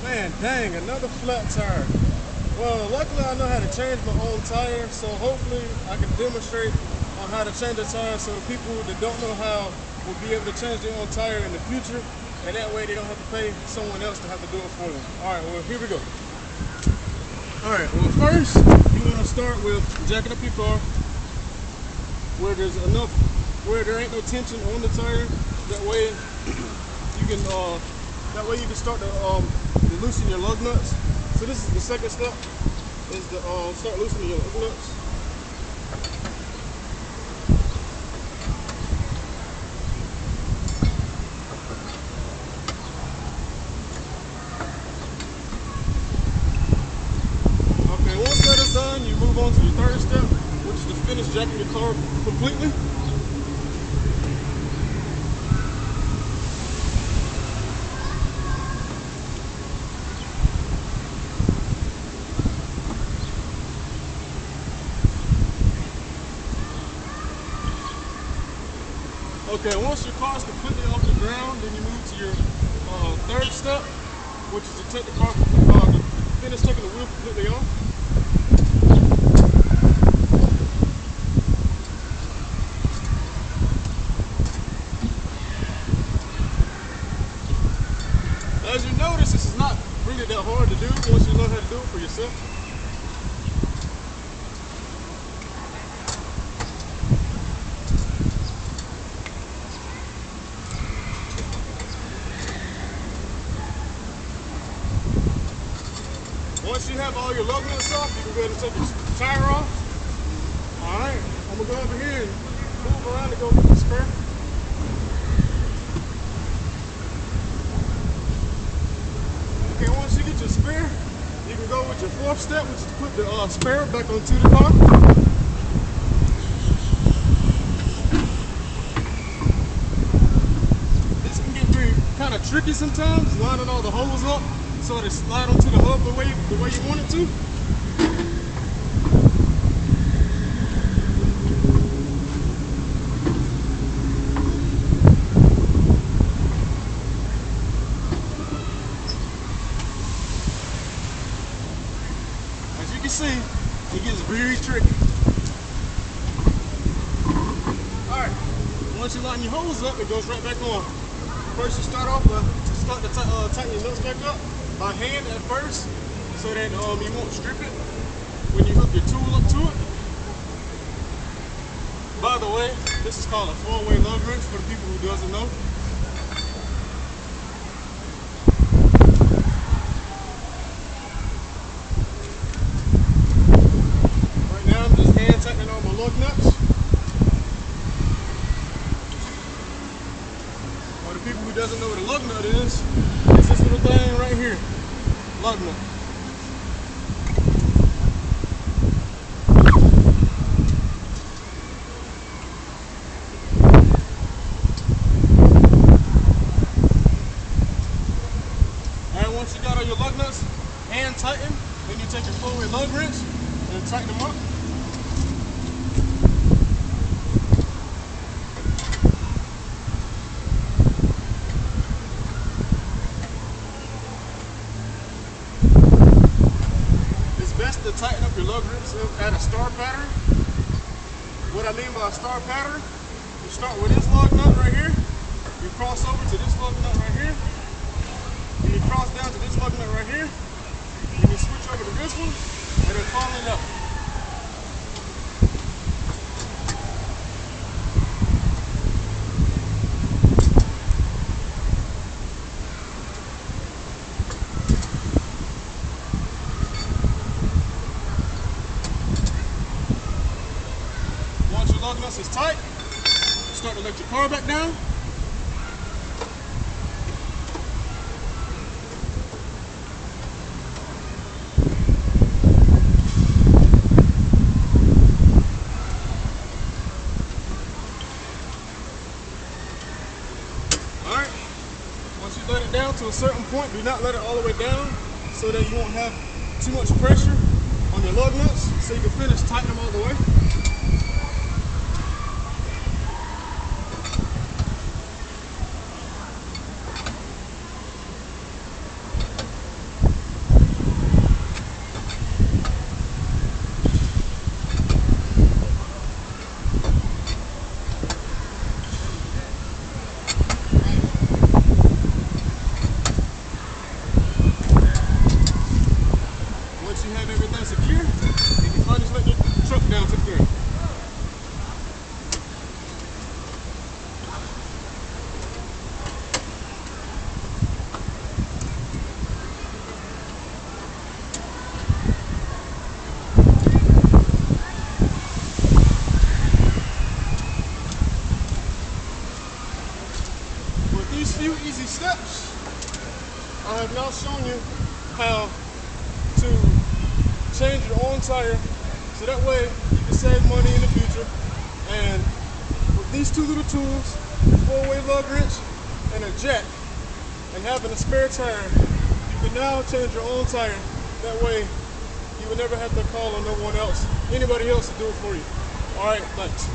Man, dang, another flat tire. Well, luckily I know how to change my own tire, so hopefully I can demonstrate on how to change a tire so people that don't know how will be able to change their own tire in the future, and that way they don't have to pay someone else to have to do it for them. All right, well, here we go. All right, well, first, you want to start with jacking up your car where there's enough, where there ain't no tension on the tire. That way you can, start to loosen your lug nuts. So this is the second step, is to start loosening your lug nuts. Okay, once that is done, you move on to your third step, which is to finish jacking your car completely. Okay, once your car is completely off the ground, then you move to your third step, which is to take the car, to finish taking the wheel completely off. As you notice, this is not really that hard to do once you learn how to do it for yourself. Once you have all your lug nuts off, you can go ahead and take your tire off. All right, I'm gonna go over here and move around and go get the spare. Okay, once you get your spare, you can go with your fourth step, which is to put the spare back onto the car. This can get very kind of tricky sometimes, lining all the holes up so that it slide onto the hub the way you want it to. As you can see, it gets very tricky. Alright, once you line your hose up, it goes right back on. First you start off to tighten your nuts back up by hand at first, so that you won't strip it when you hook your tool up to it. By the way, this is called a four-way lug wrench for the people who doesn't know. Right now I'm just hand tightening all my lug nuts. For the people who doesn't know what a lug nut is, it's this little thing right here, lug nut. Alright, once you got all your lug nuts hand tightened, then you take your four-way lug wrench and tighten them up. Best to tighten up your lug wrench at a star pattern. What I mean by a star pattern, you start with this lug nut right here, you cross over to this lug nut right here, and you cross down to this lug nut right here, and you switch over to this one, and then follow it up. Lug nuts is tight, start to let your car back down. Alright, once you let it down to a certain point, do not let it all the way down so that you won't have too much pressure on your lug nuts, so you can finish tightening them all the way. I have now shown you how to change your own tire so that way you can save money in the future. And with these two little tools, a 4-way lug wrench and a jack, and having a spare tire, you can now change your own tire. That way you will never have to call on no one else, anybody else to do it for you. All right, thanks.